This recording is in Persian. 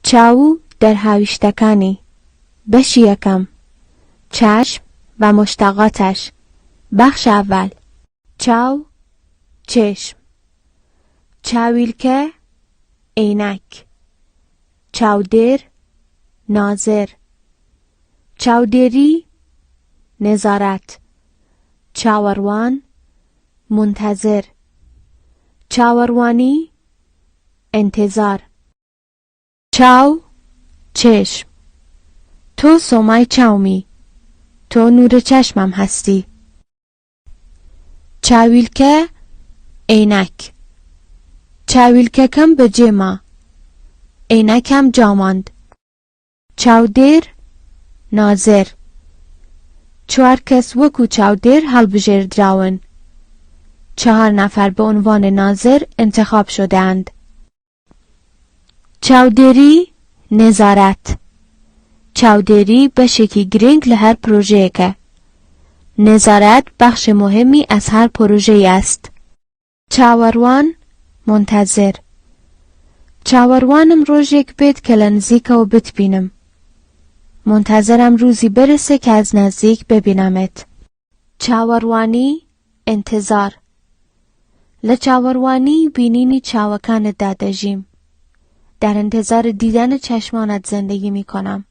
چاو در هاویشتەکانی. بەشی یەکەم. چشم و مشتقاتش. بخش اول. چاو، چشم. چاویلکە، عینک. چاودێر، ناظر. چاودێری، نظارت. چاوەڕوان، منتظر. چاوەڕوانی، انتظار. چاو، چشم. تو سومای چاومی. تو نور چشمم هستی. چاویلکە، عینک. چاویلکەکەم بەجێما. عینەکەم جاماند. چاودێر، ناظر. چوار کەس وەکو چاودێر هەڵبژێردراون. 4 نفر به عنوان ناظر انتخاب شده‌اند. چاودێری، نظارت. چاودێری بەشێکی گرنگ لە هەر پرۆژەیەکە. نظارت بخش مهمی از هر پروژه‌ای است. چاوەڕوان، منتظر. چاوەڕوانم ڕۆژێک بێت کە لە نزیکەوە بتبینم. منتظرم روزی برسه که از نزدیک ببینمت. چاوەڕوانی، انتظار. لە چاوەڕوانی بینینی چاوەکانت دادەژیم. در انتظار دیدن چشمانت زندگی می کنم.